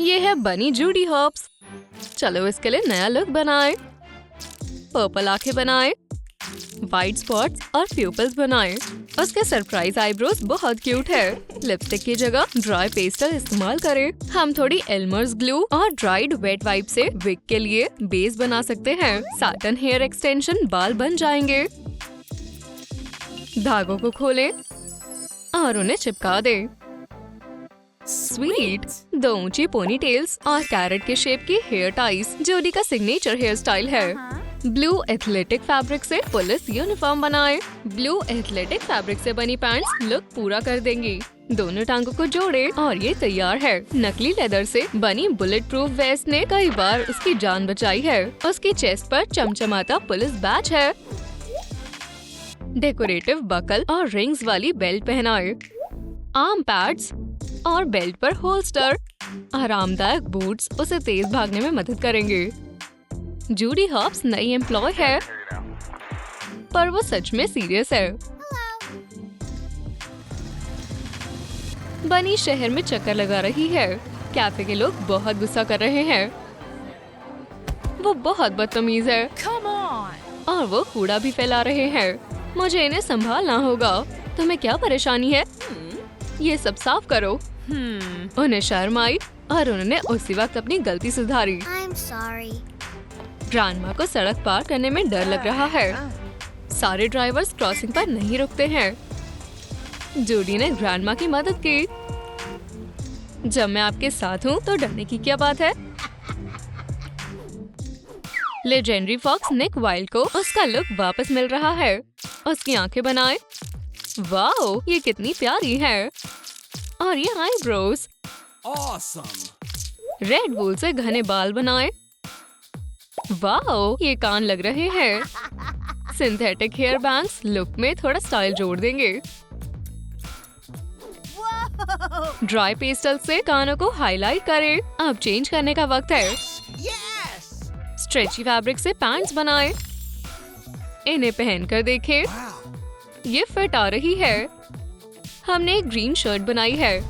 ये है बनी जूडी हॉप्स। चलो इसके लिए नया लुक बनाए। पर्पल आंखें बनाए, वाइट स्पॉट्स और प्यूपल्स बनाए। उसके सरप्राइज आईब्रोज बहुत क्यूट है। लिपस्टिक की जगह ड्राई पेस्टल इस्तेमाल करें। हम थोड़ी एल्मर्स ग्लू और ड्राइड वेट वाइप से विग के लिए बेस बना सकते हैं। साटन हेयर एक्सटेंशन बाल बन जाएंगे। धागों को खोलें और उन्हें चिपका दें। स्वीट, 2 ऊंची पोनी टेल्स और कैरेट के शेप की हेयर टाइज जोडी का सिग्नेचर हेयर स्टाइल है। ब्लू एथलेटिक फैब्रिक से पुलिस यूनिफॉर्म बनाए। ब्लू एथलेटिक फैब्रिक से बनी पैंट्स लुक पूरा कर देंगी। दोनों टांगों को जोड़े और ये तैयार है। नकली लेदर से बनी बुलेट प्रूफ वेस्ट ने कई बार उसकी जान बचाई है। उसकी चेस्ट पर चमचमाता पुलिस बैच है। डेकोरेटिव बकल और रिंग्स वाली बेल्ट पहनाए। आर्म पैड्स और बेल्ट पर होल्स्टर। आरामदायक बूट्स उसे तेज भागने में मदद करेंगे। जूडी हॉप्स नई एम्प्लॉय है, पर वो सच में सीरियस है। बनी शहर में चक्कर लगा रही है। कैफे के लोग बहुत गुस्सा कर रहे हैं। वो बहुत बदतमीज है और वो कूड़ा भी फैला रहे हैं। मुझे इन्हें संभालना होगा। तुम्हें क्या परेशानी है? ये सब साफ करो। उन्हें शर्म आई और उन्होंने उसी वक्त अपनी गलती सुधारी। ग्रैंडमा को सड़क पार करने में डर लग रहा है। सारे ड्राइवर्स क्रॉसिंग पर नहीं रुकते हैं। जूडी ने ग्रैंडमा की मदद की। जब मैं आपके साथ हूँ तो डरने की क्या बात है? लेजेंडरी फॉक्स निक वाइल्ड को उसका लुक वापस मिल रहा है। उसकी आंखें बनाए। वाओ, ये कितनी प्यारी है। और ये आईब्रोज। रेड वूल से घने बाल बनाए। वाओ, ये कान लग रहे हैं। सिंथेटिक हेयर बैंड्स लुक में थोड़ा स्टाइल जोड़ देंगे। ड्राई पेस्टल से कानों को हाईलाइट करें। अब चेंज करने का वक्त है। स्ट्रेची फैब्रिक से पैंट्स बनाए। इन्हें पहनकर देखें। ये फिट आ रही है। हमने एक ग्रीन शर्ट बनाई है।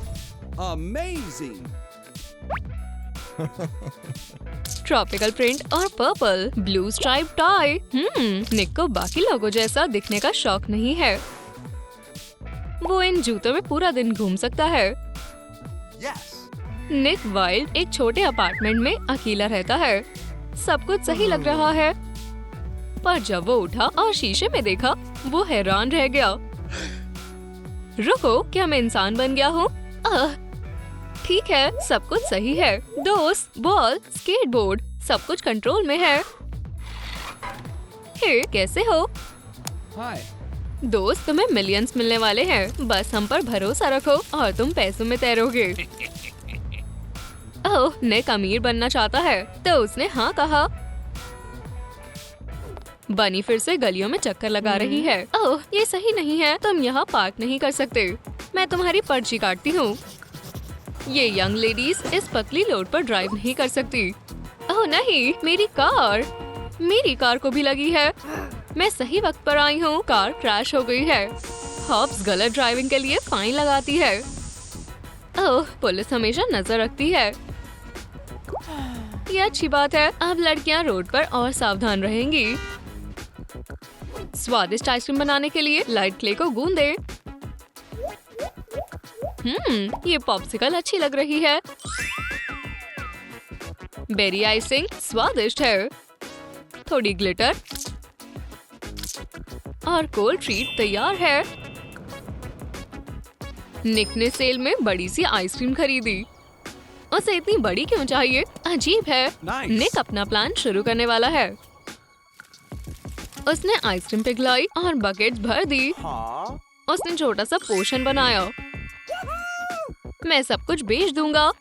ट्रॉपिकल प्रिंट और पर्पल ब्लू स्ट्राइप टाई। निक को बाकी लोगों जैसा दिखने का शौक नहीं है। वो इन जूतों में पूरा दिन घूम सकता है। निक वाइल्ड एक छोटे अपार्टमेंट में अकेला रहता है। सब कुछ सही लग रहा है, पर जब वो उठा और शीशे में देखा, वो हैरान रह गया। रुको, क्या मैं इंसान बन गया हूँ? ठीक है, सब कुछ सही है। दोस्त, बॉल, स्केटबोर्ड, सब कुछ कंट्रोल में है। हे, कैसे हो? हाय। दोस्त, तुम्हें मिलियंस मिलने वाले हैं। बस हम पर भरोसा रखो और तुम पैसों में तैरोगे। ओह, निक अमीर बनना चाहता है, तो उसने हाँ कहा। बनी फिर से गलियों में चक्कर लगा रही है। ओह, ये सही नहीं है। तुम यहाँ पार्क नहीं कर सकते। मैं तुम्हारी पर्ची काटती हूँ। ये यंग लेडीज इस पतली रोड पर ड्राइव नहीं कर सकती। ओह नहीं, मेरी कार को भी लगी है। मैं सही वक्त पर आई हूँ। कार क्रैश हो गई है। हॉप्स गलत ड्राइविंग के लिए फाइन लगाती है। ओह, पुलिस हमेशा नजर रखती है। ये अच्छी बात है। अब लड़कियाँ रोड पर और सावधान रहेंगी। स्वादिष्ट आइसक्रीम बनाने के लिए लाइट क्ले को गूंदे। ये पॉप्सिकल अच्छी लग रही है। बेरी आइसिंग स्वादिष्ट है। थोड़ी ग्लिटर और कोल्ड ट्रीट तैयार है। निक ने सेल में बड़ी सी आइसक्रीम खरीदी। उसे इतनी बड़ी क्यों चाहिए? अजीब है। निक अपना प्लान शुरू करने वाला है। उसने आइसक्रीम पिघलाई और बकेट भर दी। उसने छोटा सा पोर्शन बनाया। मैं सब कुछ बेच दूंगा।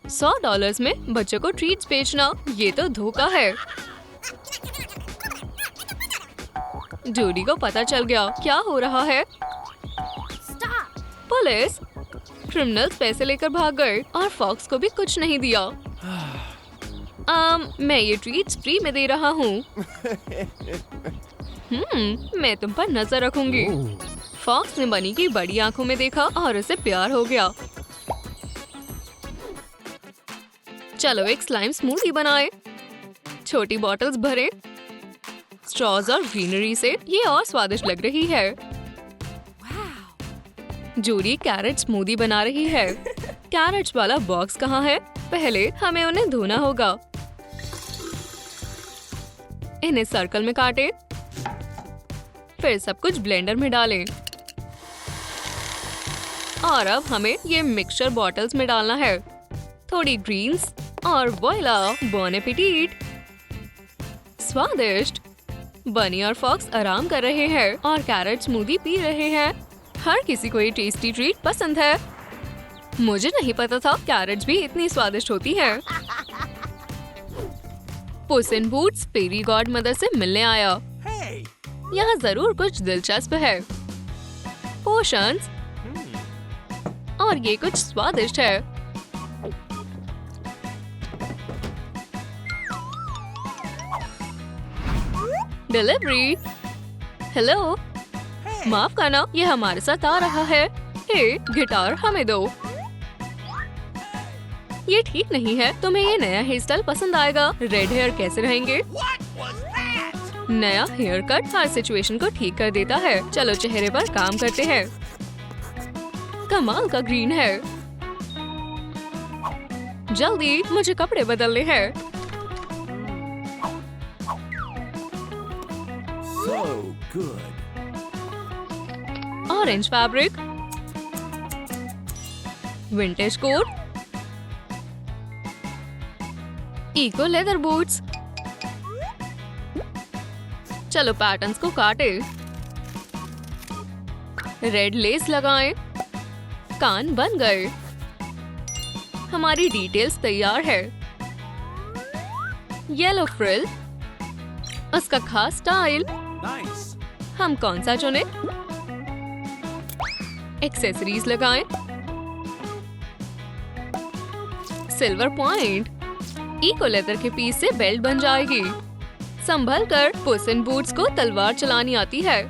$100 में बच्चों को ट्रीट्स बेचना, ये तो धोखा है। जूडी को पता चल गया क्या हो रहा है। पुलिस! क्रिमिनल्स पैसे लेकर भाग गए और फॉक्स को भी कुछ नहीं दिया। मैं ये ट्रीट्स फ्री में दे रहा हूँ। मैं तुम पर नजर रखूंगी। फॉक्स ने बनी की बड़ी आंखों में देखा और उसे प्यार हो गया। चलो एक स्लाइम स्मूदी बनाए। छोटी बॉटल्स भरें। स्ट्रॉज और ग्रीनरी से ये और स्वादिष्ट लग रही है। जूली कैरेट स्मूदी बना रही है। कैरेट्स वाला बॉक्स कहाँ है? पहले हमें उन्हें धोना होगा। इन्हें सर्कल में काटें। फिर सब कुछ ब्लेंडर में डालें। और अब हमें ये मिक्सचर बॉटल्स में डालना है। थोड़ी ग्रीन्स और वोइला, बॉन एपेटिट। स्वादिष्ट। बनी और फॉक्स आराम कर रहे हैं और कैरेट स्मूदी पी रहे हैं। हर किसी को ये टेस्टी ट्रीट पसंद है। मुझे नहीं पता था कैरेट्स भी इतनी स्वादिष्ट होती हैं। पुस इन बूट्स फेरी गॉड मदर से मिलने आया। यहाँ जरूर कुछ दिलचस्प है। पोशंस और ये कुछ स्वादिष्ट है। डिलीवरी। हेलो, माफ करना, ये हमारे साथ आ रहा है। हे, गिटार हमें दो। ये ठीक नहीं है। तुम्हें ये नया हेयर स्टाइल पसंद आएगा। रेड हेयर कैसे रहेंगे? नया हेयर कट हर सिचुएशन को ठीक कर देता है। चलो चेहरे पर काम करते हैं। कमाल का ग्रीन है। जल्दी, मुझे कपड़े बदलने हैं। Orange fabric, vintage coat, eco leather boots. चलो पैटर्न्स को काटे। रेड लेस लगाएं। कान बन गए। हमारी डिटेल्स तैयार है। येलो फ्रिल, उसका खास स्टाइल। हम कौन सा चुने? एक्सेसरीज लगाएं। सिल्वर पॉइंट, इको लेदर के पीस से बेल्ट बन जाएगी। संभल कर। पुस इन बूट्स को तलवार चलानी आती है।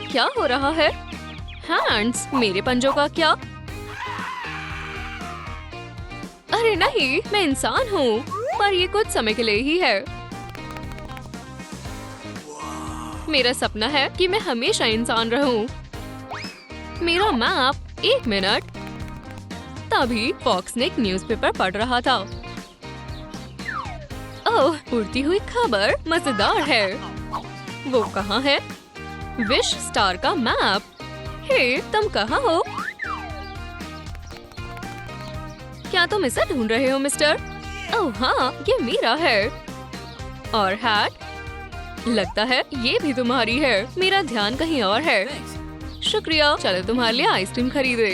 क्या हो रहा है? हैंड्स, मेरे पंजों का क्या? अरे नहीं, मैं इंसान हूँ, पर ये कुछ समय के लिए ही है। मेरा सपना है कि मैं हमेशा इंसान रहूं। मेरा मैप। 1 मिनट। तभी फॉक्स ने एक न्यूज़पेपर पढ़ रहा था। ओह, उड़ती हुई खबर मजेदार है। वो कहाँ है? विश स्टार का मैप। हे, तुम कहाँ हो? क्या तुम इसे ढूंढ रहे हो मिस्टर? ओह हाँ, ये मेरा है। और हैट? लगता है ये भी तुम्हारी है। मेरा ध्यान कहीं और है। शुक्रिया। चलो तुम्हारे लिए आइसक्रीम खरीदे।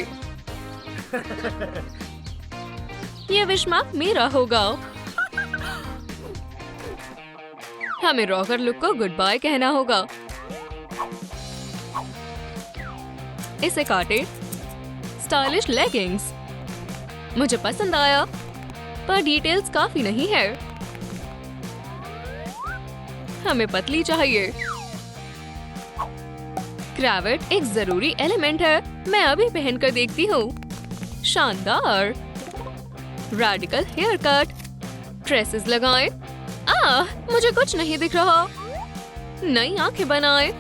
ये विश मैप मेरा होगा। हमें रॉकर लुक को गुड बाय कहना होगा। इसे काटे। स्टाइलिश लेगिंग्स मुझे पसंद आया, पर डिटेल्स काफी नहीं है। हमें पतली चाहिए। क्रावेट एक जरूरी एलिमेंट है। मैं अभी पहन कर देखती हूँ। शानदार। Radical hair cut. ट्रेसेस लगाएं। मुझे कुछ नहीं दिख रहा। नई आंखें बनाएं।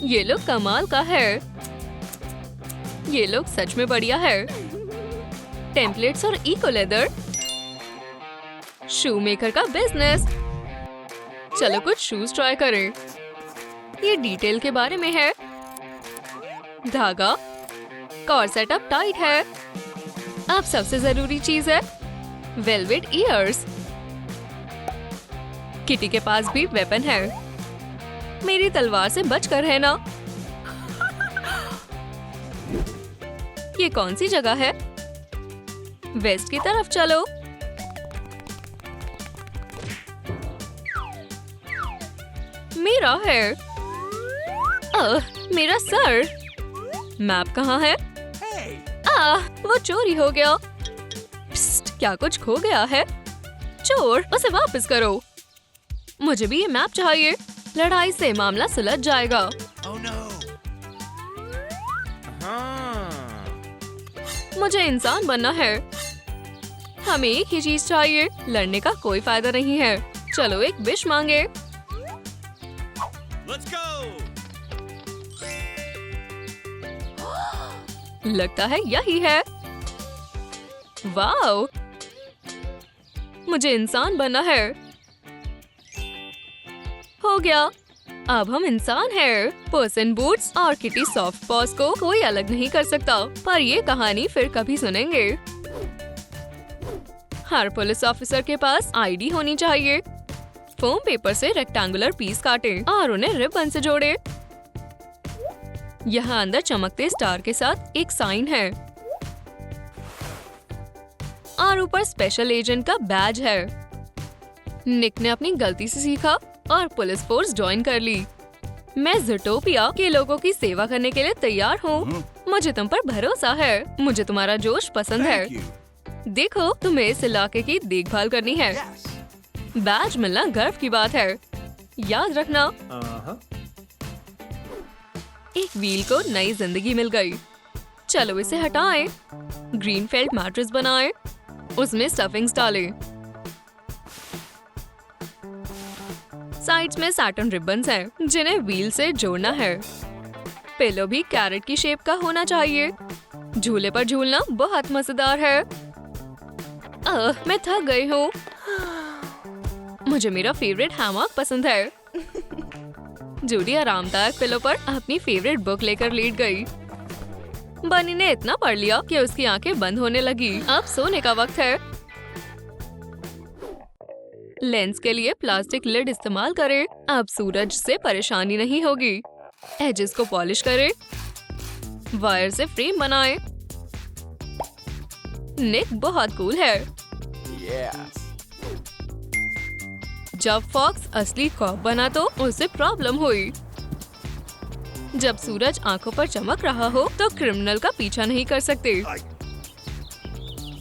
ये लुक कमाल का है। ये लुक सच में बढ़िया है। टेम्पलेट्स और इको लेदर। शू मेकर का बिजनेस। चलो कुछ शूज ट्राई करें। ये डिटेल के बारे में है। धागा, कॉर्सेट अब टाइट है। अब सबसे जरूरी चीज है वेलवेट ईयर्स। किटी के पास भी वेपन है। मेरी तलवार से बचकर रहना। ये कौन सी जगह है? वेस्ट की तरफ चलो। मेरा है। मेरा सर। मैप कहाँ है? वो चोरी हो गया। पिस्ट, क्या कुछ खो गया है? चोर, उसे वापस करो। मुझे भी ये मैप चाहिए। लड़ाई से मामला सुलझ जाएगा। Oh no. मुझे इंसान बनना है। हमें एक ही चीज चाहिए, लड़ने का कोई फायदा नहीं है। चलो एक विश मांगे। Let's go! लगता है यही है। वाओ, मुझे इंसान बनना है। हो गया, अब हम इंसान हैं। पर्स इन बूट्स और किटी सॉफ्ट पॉज को कोई अलग नहीं कर सकता। पर ये कहानी फिर कभी सुनेंगे। हर पुलिस ऑफिसर के पास आईडी होनी चाहिए। फोम पेपर से रेक्टेंगुलर पीस काटें और उन्हें रिबन से जोड़ें। यहाँ अंदर चमकते स्टार के साथ एक साइन है और ऊपर स्पेशल एजेंट का बैज है। निक ने अपनी गलती से सीखा और पुलिस फोर्स ज्वाइन कर ली। मैं ज़ूटोपिया के लोगों की सेवा करने के लिए तैयार हूँ। मुझे तुम पर भरोसा है। मुझे तुम्हारा जोश पसंद है। Thank you. देखो, तुम्हें इस इलाके की देखभाल करनी है। Yes. बैज मिलना गर्व की बात है, याद रखना। एक व्हील को नई जिंदगी मिल गई। चलो इसे हटाएं। ग्रीन फेल्ट मैट्रेस बनाएं। उसमें स्टफिंग्स डालें। साइड्स में सैटिन रिबन्स हैं जिन्हें व्हील से जोड़ना है। पिलो भी कैरेट की शेप का होना चाहिए। झूले पर झूलना बहुत मजेदार है। मैं थक गई हूँ। मुझे मेरा फेवरेट हैमॉक पसंद है। जूडी आरामदायक पिलो पर अपनी फेवरेट बुक लेकर लेट गई। बनी ने इतना पढ़ लिया कि उसकी आंखें बंद होने लगी। अब सोने का वक्त है। लेंस के लिए प्लास्टिक लिड इस्तेमाल करें। अब सूरज से परेशानी नहीं होगी। एजेस को पॉलिश करें। वायर से फ्रेम बनाएं। निक बहुत कूल है। Yes. जब फॉक्स असली कॉप बना तो उसे प्रॉब्लम हुई। जब सूरज आंखों पर चमक रहा हो तो क्रिमिनल का पीछा नहीं कर सकते।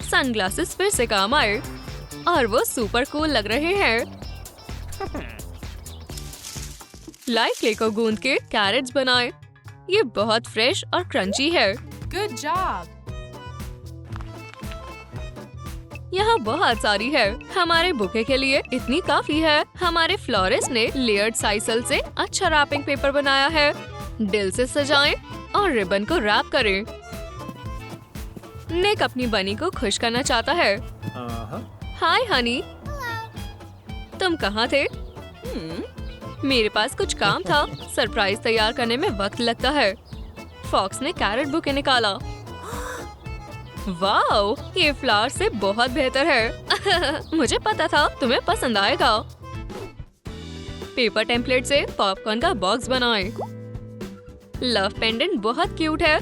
सनग्लासेस फिर से काम आए और वो सुपर कूल लग रहे हैं। लाइट क्ले को गूंद के कैरेट्स बनाएं। ये बहुत फ्रेश और क्रंची है। Good job! यहाँ बहुत सारी है। हमारे बुके के लिए इतनी काफी है। हमारे फ्लोरिस्ट ने लेयर्ड साइसल से अच्छा रैपिंग पेपर बनाया है। दिल से सजाएं और रिबन को रैप करें। निक अपनी बनी को खुश करना चाहता है। हाय हनी, तुम कहाँ थे? मेरे पास कुछ काम था। सरप्राइज तैयार करने में वक्त लगता है। फॉक्स ने कैरेट बुके निकाला। वाओ, ये फ्लावर से बहुत बेहतर है। मुझे पता था तुम्हें पसंद आएगा। पेपर टेम्पलेट से पॉपकॉर्न का बॉक्स बनाएं। लव पेंडेंट बहुत क्यूट है।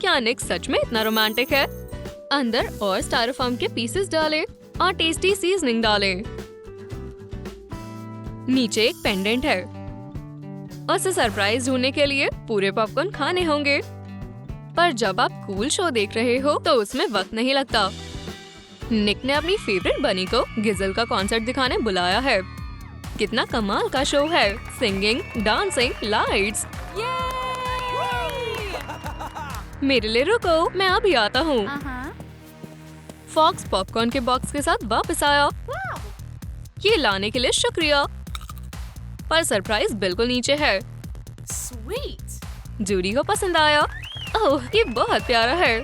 क्या निक सच में इतना रोमांटिक है? अंदर और स्टायरोफॉर्म के पीसेस डालें और टेस्टी सीजनिंग डालें। नीचे एक पेंडेंट है। उसे सरप्राइज ढूंढने के लिए पूरे पॉपकॉर्न खाने होंगे। पर जब आप कूल शो देख रहे हो तो उसमें वक्त नहीं लगता। निक ने अपनी फेवरेट बनी को गिजल का कॉन्सर्ट दिखाने बुलाया है। कितना कमाल का शो है। Singing, dancing, lights. मेरे लिए रुको, मैं अभी आता हूँ। फॉक्स पॉपकॉर्न के बॉक्स के साथ वापस आया। ये लाने के लिए शुक्रिया। पर सरप्राइज बिल्कुल नीचे है। Sweet! जूडी को पसंद आया। ओह, ये बहुत प्यारा है।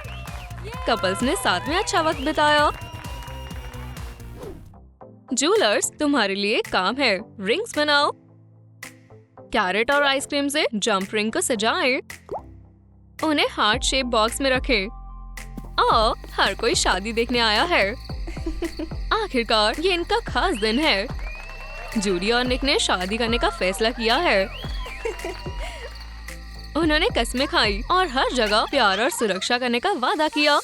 कपल्स ने साथ में अच्छा वक्त बिताया। जूलर्स, तुम्हारे लिए एक काम है। रिंग्स बनाओ। कैरेट और आइसक्रीम से जंप रिंग को सजाएं। उन्हें हार्ट शेप बॉक्स में रखें। हर कोई शादी देखने आया है। आखिरकार ये इनका खास दिन है। जूडी और निक ने शादी करने का फैसला किया है। उन्होंने कसमें खाई और हर जगह प्यार और सुरक्षा करने का वादा किया।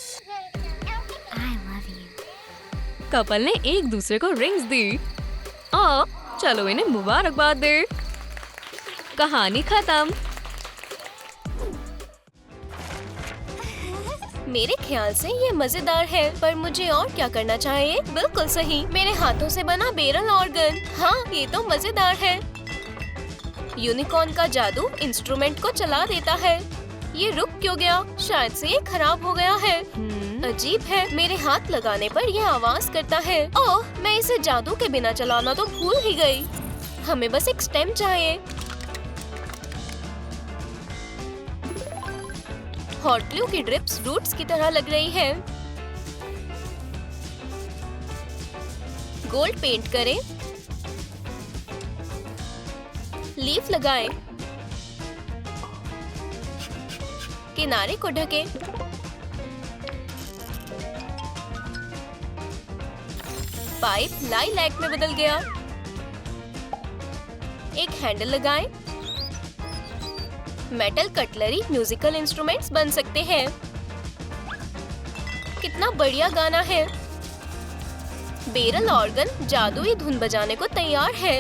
कपल ने एक दूसरे को रिंग्स दी। चलो इन्हें मुबारकबाद दे। कहानी खत्म। मेरे ख्याल से ये मजेदार है, पर मुझे और क्या करना चाहिए? बिल्कुल सही, मेरे हाथों से बना बेरल ऑर्गन। हाँ, ये तो मजेदार है। यूनिकॉर्न का जादू इंस्ट्रूमेंट को चला देता है। ये रुक क्यों गया? शायद से ये खराब हो गया है। अजीब है, मेरे हाथ लगाने पर यह आवाज करता है। ओह, मैं इसे जादू के बिना चलाना तो भूल ही गई। हमें बस एक स्टेम चाहिए। हॉट ग्लू की ड्रिप्स रूट्स की तरह लग रही है। गोल्ड पेंट करें, लीफ लगाएं, किनारे को ढकें, पाइप लाइलैक में बदल गया। एक हैंडल लगाएं। मेटल कटलरी म्यूजिकल इंस्ट्रूमेंट्स बन सकते हैं। कितना बढ़िया गाना है। बेरल ऑर्गन जादुई धुन बजाने को तैयार है।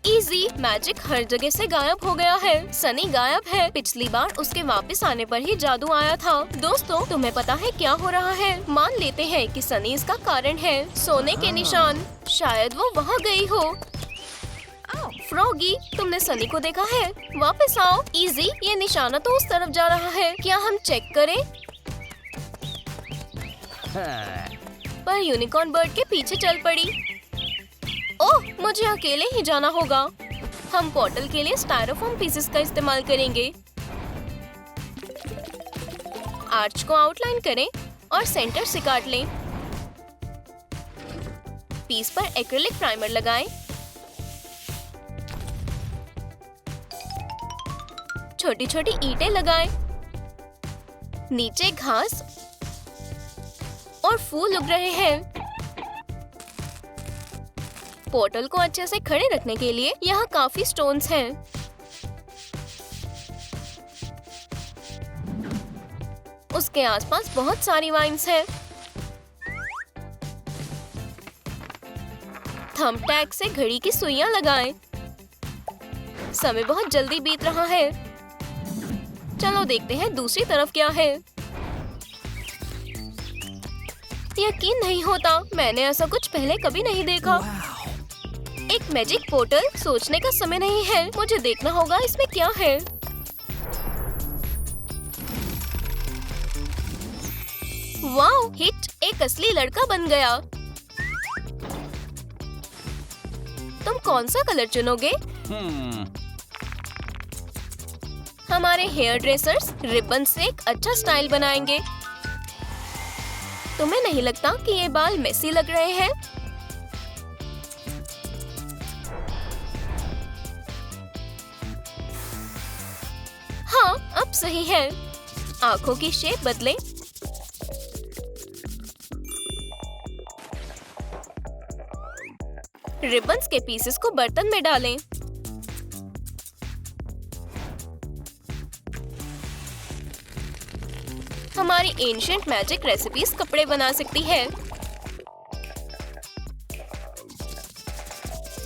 इजी मैजिक हर जगह से गायब हो गया है। सनी गायब है। पिछली बार उसके वापस आने पर ही जादू आया था। दोस्तों, तुम्हें पता है क्या हो रहा है? मान लेते हैं कि सनी इसका कारण है। सोने के निशान, शायद वो वहाँ गई हो। फ्रॉगी, तुमने सनी को देखा है? वापस आओ। इजी, ये निशाना तो उस तरफ जा रहा है। क्या हम चेक करें? पर यूनिकॉर्न बर्ड के पीछे चल पड़ी। ओह, मुझे अकेले ही जाना होगा। हम पोर्टल के लिए स्टायरोफोम पीसेस का इस्तेमाल करेंगे। आर्च को आउटलाइन करें और सेंटर से काट लें। पीस पर एक्रिलिक प्राइमर लगाएं। छोटी छोटी ईंटें लगाएं। नीचे घास और फूल उग रहे हैं। पोर्टल को अच्छे से खड़े रखने के लिए यहाँ काफी स्टोन्स हैं। उसके आसपास बहुत सारी वाइन्स हैं। थंब टैग से घड़ी की सुइयां लगाएं। समय बहुत जल्दी बीत रहा है। चलो देखते हैं दूसरी तरफ क्या है। यकीन नहीं होता, मैंने ऐसा कुछ पहले कभी नहीं देखा। एक मैजिक पोर्टल, सोचने का समय नहीं है। मुझे देखना होगा इसमें क्या है। वाओ, हिट एक असली लड़का बन गया। तुम कौन सा कलर चुनोगे? हमारे हेयर ड्रेसर्स रिबन से एक अच्छा स्टाइल बनाएंगे। तुम्हें नहीं लगता कि ये बाल मेसी लग रहे हैं? हाँ, अब सही है। आंखों की शेप बदलें। रिबन्स के पीसेस को बर्तन में डालें। हमारी एंशिएंट मैजिक रेसिपीज कपड़े बना सकती है।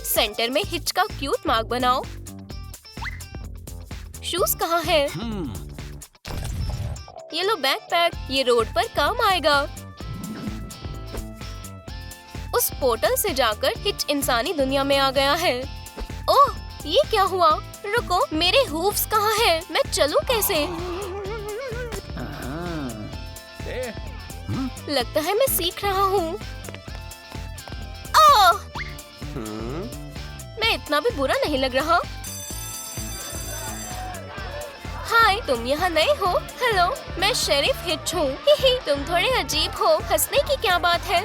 सेंटर में हिच का क्यूट मार्क बनाओ। शूज कहाँ है? ये लो बैकपैक, ये रोड पर काम आएगा। उस पोर्टल से जाकर हिच इंसानी दुनिया में आ गया है। ओह, ये क्या हुआ? रुको, मेरे हूव्स कहाँ हैं? मैं चलूं कैसे? लगता है मैं सीख रहा हूँ। मैं इतना भी बुरा नहीं लग रहा। हाय, तुम यहाँ नए हो? हेलो, मैं शेरिफ हिच हूँ। तुम थोड़े अजीब हो। हंसने की क्या बात है?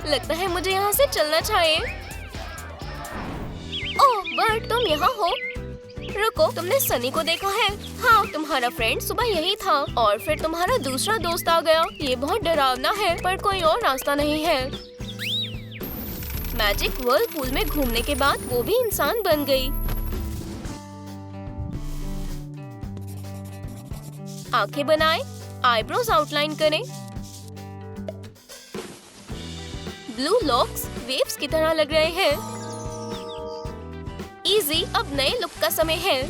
लगता है मुझे यहाँ से चलना चाहिए। ओह बर्ड, तुम यहाँ हो? रुको, तुमने सनी को देखा है? हाँ, तुम्हारा फ्रेंड सुबह यही था और फिर तुम्हारा दूसरा दोस्त आ गया। ये बहुत डरावना है, पर कोई और रास्ता नहीं है। मैजिक व्हर्लपूल में घूमने के बाद वो भी इंसान बन गई। आंखें बनाएं, आईब्रोज आउटलाइन करें। ब्लू लॉक्स वेव्स की तरह लग रहे हैं। इजी, अब नए लुक का समय है।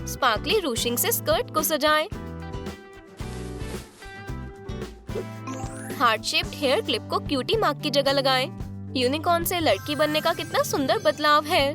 स्पार्कली रूशिंग से स्कर्ट को सजाएं। हार्ट शेप्ड हेयर क्लिप को क्यूटी मार्क की जगह लगाएं। यूनिकॉर्न से लड़की बनने का कितना सुंदर बदलाव है।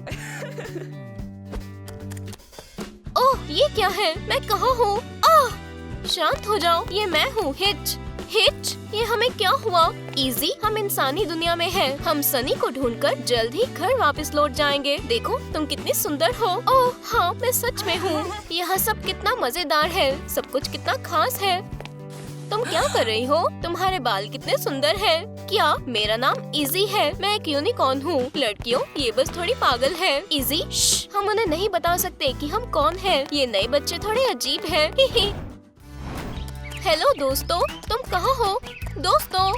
ओह, ये क्या है? मैं कहाँ हूँ? आह! शांत हो जाओ, ये मैं हूँ, हिच। हिच, ये हमें क्या हुआ? इजी, हम इंसानी दुनिया में हैं। हम सनी को ढूंढकर जल्द ही घर वापस लौट जाएंगे। देखो, तुम कितनी सुंदर हो। ओह हाँ, मैं सच में हूँ। यहाँ सब कितना मजेदार है, सब कुछ कितना खास है। तुम क्या कर रही हो? तुम्हारे बाल कितने सुंदर हैं। क्या? मेरा नाम इजी है, मैं एक यूनिकॉर्न हूँ। लड़कियों, ये बस थोड़ी पागल है। इजी, हम उन्हें नहीं बता सकते कि हम कौन हैं। ये नए बच्चे थोड़े अजीब हैं। हेलो दोस्तों, तुम कहाँ हो? दोस्तों,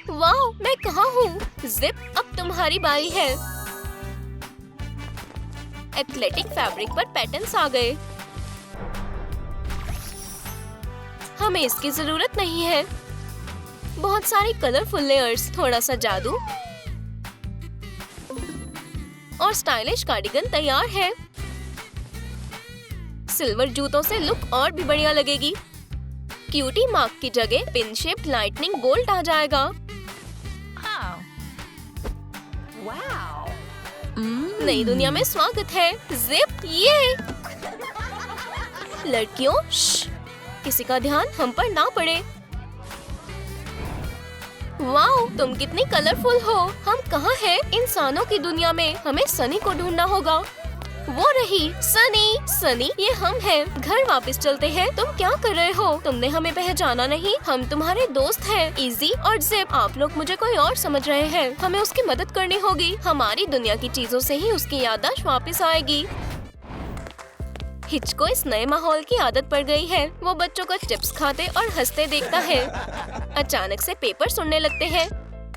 वाह, मैं कहाँ हूँ? जिप, अब तुम्हारी बारी है। एथलेटिक फैब्रिक पर पैटर्न्स आ गए। हमें इसकी जरूरत नहीं है। बहुत सारी कलरफुल लेयर्स, थोड़ा सा जादू और स्टाइलिश कार्डिगन तैयार है। सिल्वर जूतों से लुक और भी बढ़िया लगेगी। क्यूटी मार्क की जगह पिन शेप्ड लाइटनिंग बोल्ट आ जाएगा। नई दुनिया में स्वागत है। जिप, ये लड़कियों, किसी का ध्यान हम पर ना पड़े। वाओ, तुम कितनी कलरफुल हो। हम कहाँ हैं? इंसानों की दुनिया में। हमें सनी को ढूंढना होगा। वो रही, सनी। सनी, ये हम हैं। घर वापस चलते हैं। तुम क्या कर रहे हो? तुमने हमें पहचाना नहीं। हम तुम्हारे दोस्त हैं, इजी और जिप। आप लोग मुझे कोई और समझ रहे हैं। हमें उसकी मदद करनी होगी। हमारी दुनिया की चीजों से ही उसकी याददाश्त वापस आएगी। हिच को इस नए माहौल की आदत पड़ गई है। वो बच्चों को चिप्स खाते और हंसते देखता है। अचानक से पेपर सुनने लगते हैं।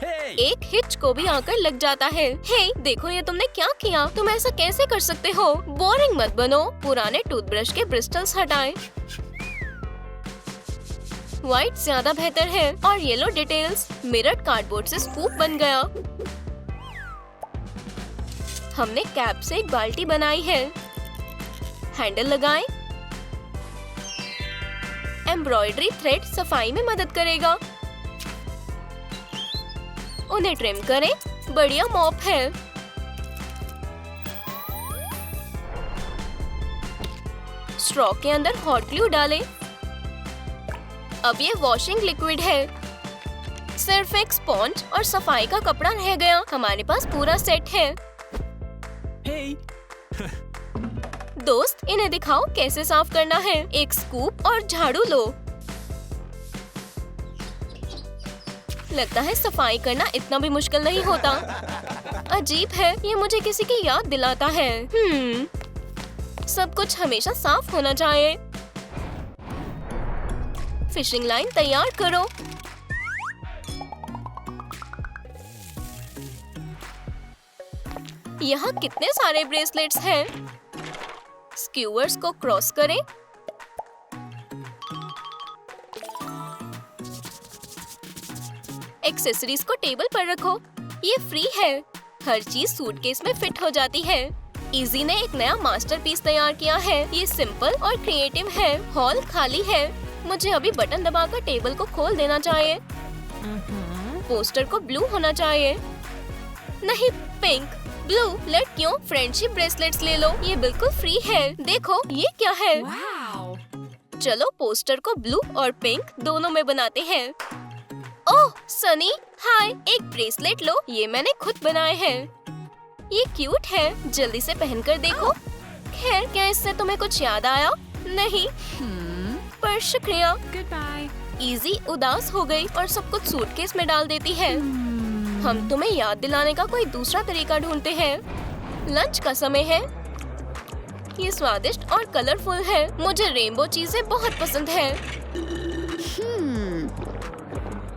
एक हिच को भी आकर लग जाता है। हे, देखो ये तुमने क्या किया? तुम ऐसा कैसे कर सकते हो? बोरिंग मत बनो। पुराने टूथब्रश के ब्रिस्टल्स हटाएं। व्हाइट ज्यादा बेहतर है और येलो डिटेल्स। मिरर कार्डबोर्ड से स्कूप बन गया। हमने कैप से एक बाल्टी बनाई है। हैंडल लगाएं। एम्ब्रॉयडरी थ्रेड सफाई में मदद करेगा। उन्हें ट्रिम करें। बढ़िया मॉप है। स्ट्रॉ के अंदर हॉट ग्लू डालें। अब ये वॉशिंग लिक्विड है। सिर्फ एक स्पॉन्ज और सफाई का कपड़ा रह गया। हमारे पास पूरा सेट है। दोस्त, इन्हें दिखाओ कैसे साफ करना है। एक स्कूप और झाड़ू लो। लगता है सफाई करना इतना भी मुश्किल नहीं होता। अजीब है, ये मुझे किसी की याद दिलाता है। सब कुछ हमेशा साफ होना चाहिए। फिशिंग लाइन तैयार करो। यहाँ कितने सारे ब्रेसलेट्स हैं। स्क्यूअर्स को क्रॉस करें। एक्सेसरीज को टेबल पर रखो। ये फ्री है। हर चीज सूटकेस में फिट हो जाती है। इजी ने एक नया मास्टरपीस तैयार किया है। ये सिंपल और क्रिएटिव है। हॉल खाली है। मुझे अभी बटन दबाकर टेबल को खोल देना चाहिए। पोस्टर को ब्लू होना चाहिए। नहीं, पिंक। ब्लू। लड़कियों, फ्रेंडशिप ब्रेसलेट्स ले लो। ये बिल्कुल फ्री है। देखो, ये क्या है? चलो पोस्टर को ब्लू और पिंक दोनों में बनाते हैं। ओह सनी, हाय, एक ब्रेसलेट लो। ये मैंने खुद बनाए हैं। ये क्यूट है। जल्दी से पहनकर देखो। खैर, क्या इससे तुम्हें कुछ याद आया? नहीं, पर शुक्रिया। इजी उदास हो गई और सब कुछ सूटकेस में डाल देती है। हम तुम्हें याद दिलाने का कोई दूसरा तरीका ढूंढते हैं। लंच का समय है। ये स्वादिष्ट और कलरफुल है। मुझे रेनबो चीजें बहुत पसंद है।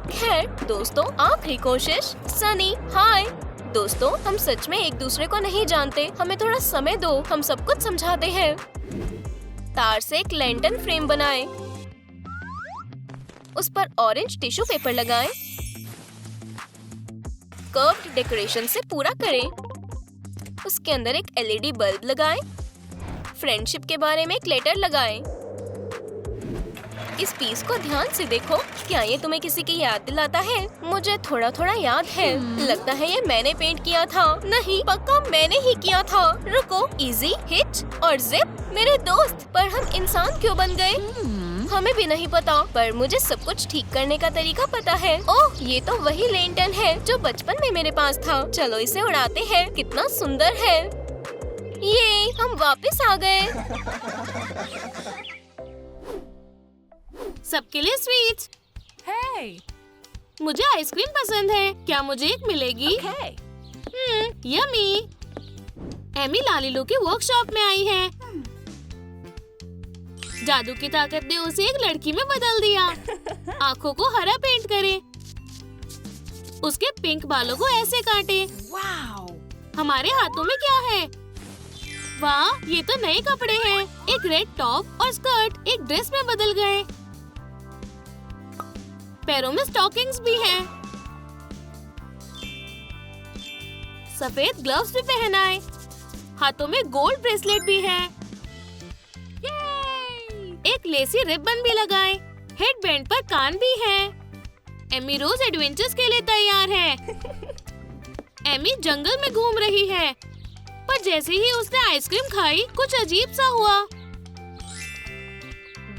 खैर दोस्तों, आखिरी कोशिश। सनी, हाय। दोस्तों, हम सच में एक दूसरे को नहीं जानते। हमें थोड़ा समय दो, हम सब कुछ समझाते हैं। तार से एक लैंटर्न फ्रेम बनाएं। उस पर ऑरेंज टिश्यू पेपर लगाएं। कर्व्ड डेकोरेशन से पूरा करें। उसके अंदर एक एलईडी बल्ब लगाएं। फ्रेंडशिप के बारे में एक लेटर लगाएं। इस पीस को ध्यान से देखो। क्या ये तुम्हें किसी की याद दिलाता है? मुझे थोड़ा थोड़ा याद है। लगता है ये मैंने पेंट किया था। नहीं, पक्का मैंने ही किया था। रुको, इजी, हिच और जिप मेरे दोस्त। पर हम इंसान क्यों बन गए? हमें भी नहीं पता, पर मुझे सब कुछ ठीक करने का तरीका पता है। ओह, ये तो वही लेंटन है जो बचपन में मेरे पास था। चलो इसे उड़ाते हैं। कितना सुंदर है। ये हम वापस आ गए। सबके लिए स्वीट्स। Hey. मुझे आइसक्रीम पसंद है। क्या मुझे एक मिलेगी? Okay. यमी। एमी लालीलू की वर्कशॉप में आई है। जादू की ताकत ने उसे एक लड़की में बदल दिया। आँखों को हरा पेंट करे। उसके पिंक बालों को ऐसे काटे। Wow. हमारे हाथों में क्या है? वाह, ये तो नए कपड़े हैं। एक रेड टॉप और स्कर्ट एक ड्रेस में बदल गए। पैरों में स्टॉकिंग्स भी हैं। सफेद ग्लव्स भी पहनाए। हाथों में गोल्ड ब्रेसलेट भी है। एक लेसी रिबन भी लगाए। हेडबैंड पर कान भी है। एमी रोज एडवेंचर्स के लिए तैयार है। एमी जंगल में घूम रही है, पर जैसे ही उसने आइसक्रीम खाई कुछ अजीब सा हुआ।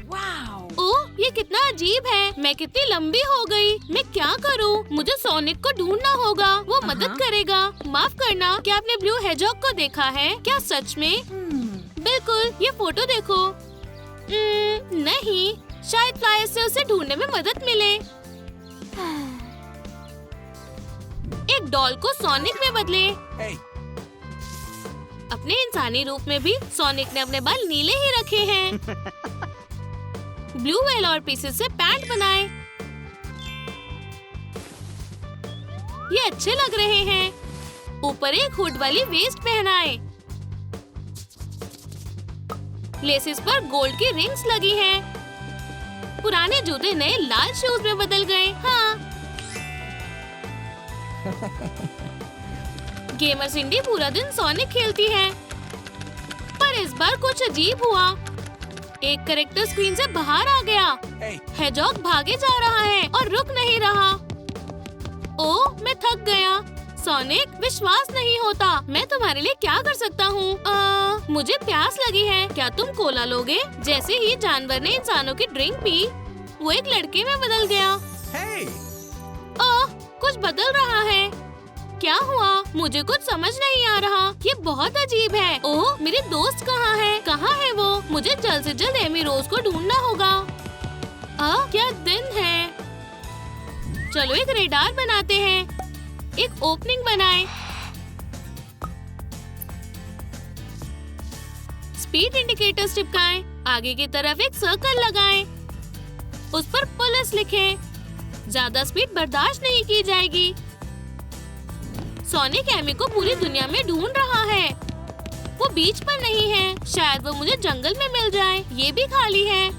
Wow. ओह, ये कितना अजीब है। मैं कितनी लंबी हो गई। मैं क्या करूं? मुझे सोनिक को ढूंढना होगा। वो मदद करेगा। माफ करना, क्या आपने ब्लू हेजॉग को देखा है? क्या सच में? बिल्कुल, ये फोटो देखो। नहीं, शायद फ्लायर से उसे ढूंढने में मदद मिले। एक डॉल को सोनिक में बदले। Hey. अपने इंसानी रूप में भी सोनिक ने अपने बाल नीले ही रखे हैं। ब्लू वेल और पीसेस से पैंट बनाए। ये अच्छे लग रहे हैं। ऊपर एक हुड वाली वेस्ट पहनाए। लेसेस पर गोल्ड की रिंग्स लगी हैं। पुराने जूते नए लाल शूज में बदल गए। हाँ। गेमर सिंडी पूरा दिन सोनिक खेलती है, पर इस बार कुछ अजीब हुआ। एक कैरेक्टर स्क्रीन से बाहर आ गया। Hey. हेजॉग भागे जा रहा है और रुक नहीं रहा। ओह, मैं थक गया। सोनिक, विश्वास नहीं होता। मैं तुम्हारे लिए क्या कर सकता हूँ? मुझे प्यास लगी है। क्या तुम कोला लोगे? जैसे ही जानवर ने इंसानों की ड्रिंक पी, वो एक लड़के में बदल गया। Hey. ओह, कुछ बदल रहा है। क्या हुआ? मुझे कुछ समझ नहीं आ रहा। ये बहुत अजीब है। ओह, मेरे दोस्त कहाँ है? कहाँ है वो? मुझे जल्द से जल्द एमी रोज को ढूंढना होगा। क्या दिन है। चलो एक रेडार बनाते हैं। एक ओपनिंग बनाए। स्पीड इंडिकेटर्स चिपकाएं। आगे की तरफ एक सर्कल लगाएं। उस पर पुलिस लिखें। ज्यादा स्पीड बर्दाश्त नहीं की जाएगी। सोनिक एमी को पूरी दुनिया में ढूंढ रहा है। वो बीच पर नहीं है। शायद वो मुझे जंगल में मिल जाए। ये भी खाली है।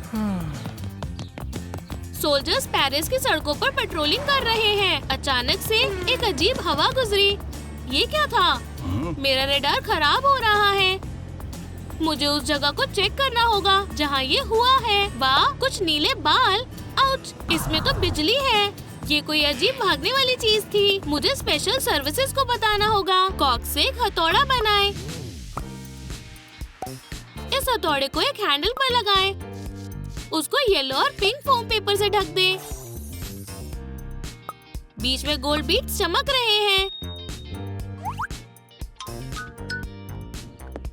सोल्जर्स पेरिस की सड़कों पर पेट्रोलिंग कर रहे हैं। अचानक से एक अजीब हवा गुजरी। ये क्या था? मेरा रेडार खराब हो रहा है। मुझे उस जगह को चेक करना होगा जहाँ ये हुआ है। वाह, कुछ नीले बाल। आउच, इसमें तो बिजली है। ये कोई अजीब भागने वाली चीज थी। मुझे स्पेशल सर्विसेज को बताना होगा। कॉक से एक हथौड़ा बनाए। इस हथौड़े को एक हैंडल पर लगाएं। उसको येलो और पिंक फोम पेपर से ढक दें। बीच में गोल्ड बीट्स चमक रहे हैं।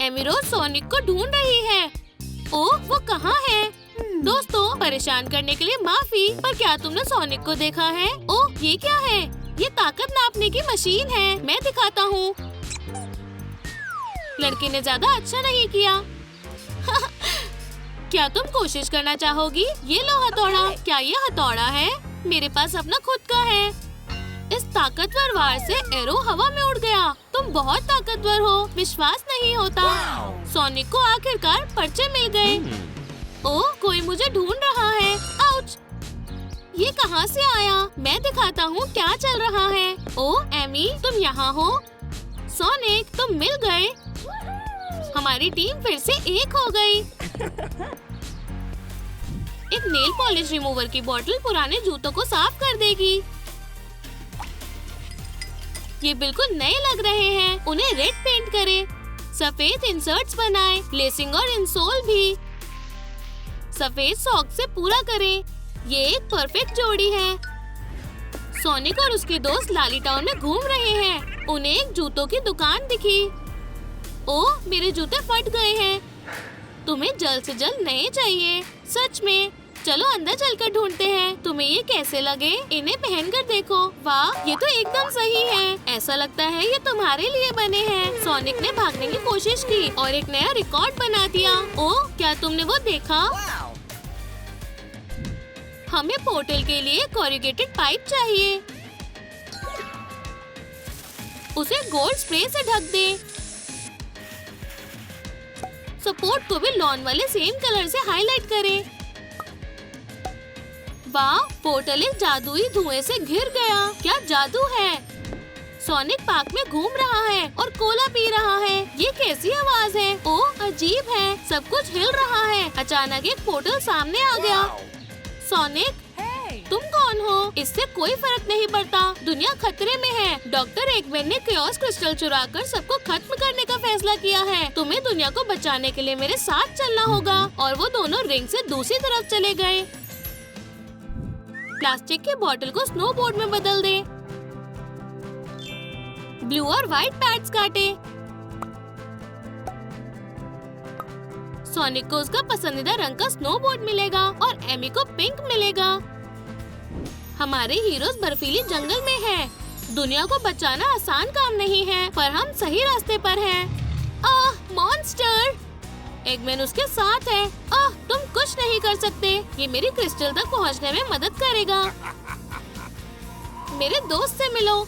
एमी रोज सोनिक को ढूंढ रही है। ओह, वो कहाँ है? दोस्तों, परेशान करने के लिए माफी, पर क्या तुमने सोनिक को देखा है? ओह, ये क्या है? ये ताकत नापने की मशीन है। मैं दिखाता हूँ। लड़की ने ज्यादा अच्छा नहीं किया। क्या तुम कोशिश करना चाहोगी? ये लो हथौड़ा। क्या ये हथौड़ा है? मेरे पास अपना खुद का है। इस ताकतवर वार से एरो हवा में उड़ गया। तुम बहुत ताकतवर हो। विश्वास नहीं होता। सोनिक को आखिरकार पर्चे मिल गए। ओह, कोई मुझे ढूंढ रहा है। आउच! ये कहाँ से आया? मैं दिखाता हूँ क्या चल रहा है। ओह, एमी, तुम यहाँ हो? सोनिक, तुम मिल गए। हमारी टीम फिर से एक हो गई। एक नेल पॉलिश रिमूवर की बोतल पुराने जूतों को साफ कर देगी। ये बिल्कुल नए लग रहे हैं। उन्हें रेड पेंट करें। सफेद इंसर्ट्स बनाएं, लेसिंग और इंसोल भी। सफेद सॉक से पूरा करें। ये एक परफेक्ट जोड़ी है। सोनिक और उसके दोस्त लाली टाउन में घूम रहे हैं। उन्हें एक जूतों की दुकान दिखी। ओह, मेरे जूते फट गए हैं। तुम्हें जल्द से जल्द नए चाहिए? सच में? चलो अंदर चलकर ढूंढते हैं। तुम्हें ये कैसे लगे? इन्हें पहनकर देखो। वाह, ये तो एकदम सही है। ऐसा लगता है ये तुम्हारे लिए बने हैं। सोनिक ने भागने की कोशिश की और एक नया रिकॉर्ड बना दिया। ओह, क्या तुमने वो देखा? हमें पोर्टल के लिए कोरुगेटेड पाइप चाहिए। उसे गोल्ड स्प्रे से ढक दे। सपोर्ट को भी लॉन वाले सेम कलर से हाईलाइट करें। वाह, पोर्टल एक जादुई धुएं से घिर गया। क्या जादू है। सोनिक पार्क में घूम रहा है और कोला पी रहा है। ये कैसी आवाज है? ओह, अजीब है। सब कुछ हिल रहा है। अचानक एक पोर्टल सामने आ गया। सोनिक, तुम कौन हो? इससे कोई फर्क नहीं पड़ता। दुनिया खतरे में है। डॉक्टर एगमैन ने क्योस क्रिस्टल चुराकर सबको खत्म करने का फैसला किया है। तुम्हें दुनिया को बचाने के लिए मेरे साथ चलना होगा। और वो दोनों रिंग से दूसरी तरफ चले गए। प्लास्टिक की बोतल को स्नोबोर्ड में बदल दे। ब्लू और व्हाइट पैड्स काटे। सोनिक को उसका पसंदीदा रंग का स्नोबोर्ड मिलेगा और एमी को पिंक मिलेगा। हमारे हीरोज बर्फीली जंगल में हैं। दुनिया को बचाना आसान काम नहीं है, पर हम सही रास्ते पर हैं। आह, मॉन्स्टर! एगमैन उसके साथ है। आह, तुम कुछ नहीं कर सकते। ये मेरी क्रिस्टल तक पहुंचने में मदद करेगा। मेरे दोस्त से मिलो।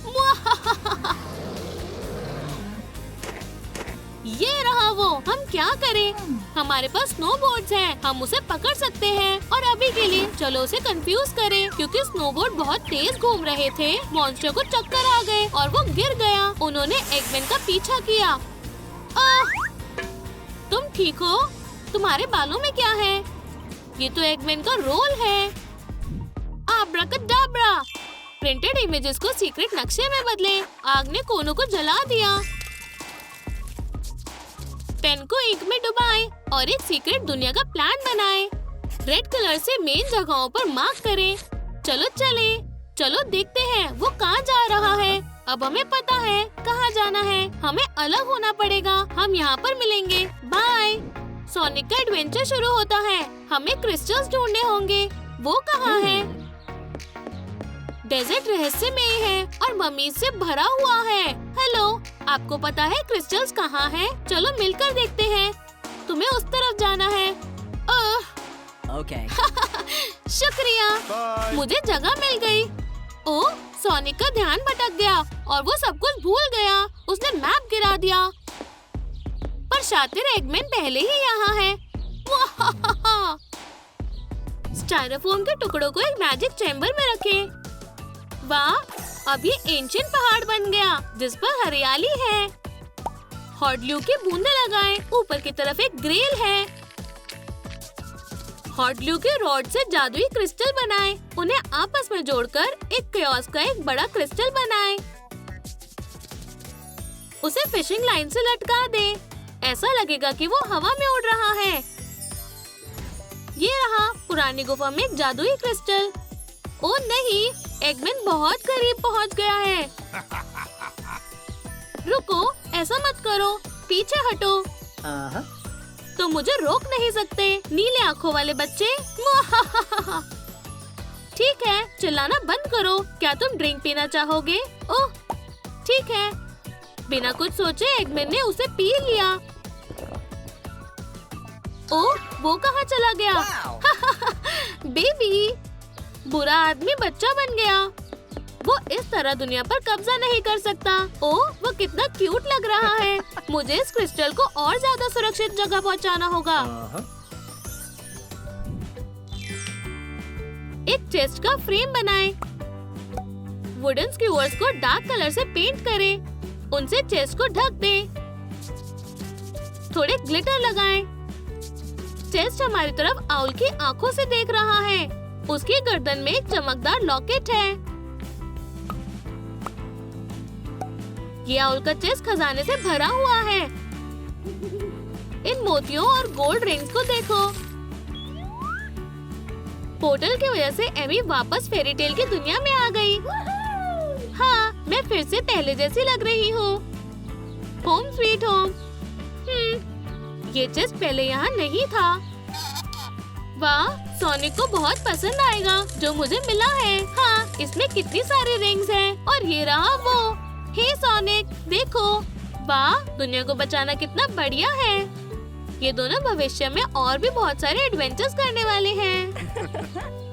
ये रहा वो। हम क्या करें? हमारे पास स्नोबोर्ड्स हैं। हम उसे पकड़ सकते हैं। और अभी के लिए चलो उसे कंफ्यूज करें, क्योंकि स्नोबोर्ड बहुत तेज घूम रहे थे। मॉन्स्टर को चक्कर आ गए और वो गिर गया। उन्होंने एगमैन का पीछा किया। तुम ठीक हो? तुम्हारे बालों में क्या है? ये तो एगमैन का रोल है। आब्राकडाब्रा! प्रिंटेड इमेजेस को सीक्रेट नक्शे में बदले। आग ने कोनों को जला दिया। पेन को इंक में डुबाए और एक सीक्रेट दुनिया का प्लान बनाए। रेड कलर से मेन जगहों पर मार्क करें। चलो चले। चलो देखते हैं वो कहाँ जा रहा है। अब हमें पता है कहाँ जाना है। हमें अलग होना पड़ेगा। हम यहाँ पर मिलेंगे। बाय। सोनिक का एडवेंचर शुरू होता है। हमें क्रिस्टल्स ढूंढने होंगे। वो कहाँ है? डेजर्ट रहस्यमय है और मम्मी से भरा हुआ है। हेलो, आपको पता है क्रिस्टल्स कहाँ हैं? चलो मिलकर देखते हैं। तुम्हें उस तरफ जाना है। Okay. शुक्रिया। मुझे जगह मिल गई। ओह, सोनिक का ध्यान भटक गया और वो सब कुछ भूल गया। उसने मैप गिरा दिया। पर शातिर एगमैन पहले ही यहाँ है। स्टाइरोफोम के टुकड़ों को एक मैजिक चैम्बर में रखें। वाह, अब ये एंशिएंट पहाड़ बन गया जिस पर हरियाली है। हॉट ग्लू की बूंदें लगाएं। ऊपर की तरफ एक ग्रिल है। हॉट ग्लू के रॉड से जादुई क्रिस्टल बनाएं। उन्हें आपस में जोड़कर एक क्योस का एक बड़ा क्रिस्टल बनाएं। उसे फिशिंग लाइन से लटका दें। ऐसा लगेगा कि वो हवा में उड़ रहा है। ये रहा पुरानी गुफा में एक जादुई क्रिस्टल। ओह नहीं, एगमैन बहुत करीब पहुंच गया है। रुको, ऐसा मत करो। पीछे हटो। तो मुझे रोक नहीं सकते, नीले आँखों वाले बच्चे। ठीक है, चिल्लाना बंद करो। क्या तुम ड्रिंक पीना चाहोगे? ओह, ठीक है। बिना कुछ सोचे एगमैन ने उसे पी लिया। ओह, वो कहाँ चला गया? बेबी, बुरा आदमी बच्चा बन गया। वो इस तरह दुनिया पर कब्जा नहीं कर सकता। ओह, वो कितना क्यूट लग रहा है। मुझे इस क्रिस्टल को और ज्यादा सुरक्षित जगह पहुंचाना होगा। एक चेस्ट का फ्रेम बनाएं। वुडन स्क्यूअर्स को डार्क कलर से पेंट करें। उनसे चेस्ट को ढक दें। थोड़े ग्लिटर लगाएं। चेस्ट हमारी तरफ आउल की आंखों से देख रहा है। उसकी गर्दन में एक चमकदार लॉकेट है। ये आउल का चेस्ट खजाने से भरा हुआ है। इन मोतियों और गोल्ड रिंग्स को देखो। पोर्टल की वजह से एमी वापस फेरी टेल की दुनिया में आ गई। हाँ, मैं फिर से पहले जैसी लग रही हूँ। Home sweet home. ये चेस्ट पहले यहाँ नहीं था। वाह, सोनिक को बहुत पसंद आएगा जो मुझे मिला है। हाँ, इसमें कितनी सारी रिंग्स हैं और ये रहा वो। हे सोनिक, देखो। वाह, दुनिया को बचाना कितना बढ़िया है। ये दोनों भविष्य में और भी बहुत सारे एडवेंचर्स करने वाले हैं।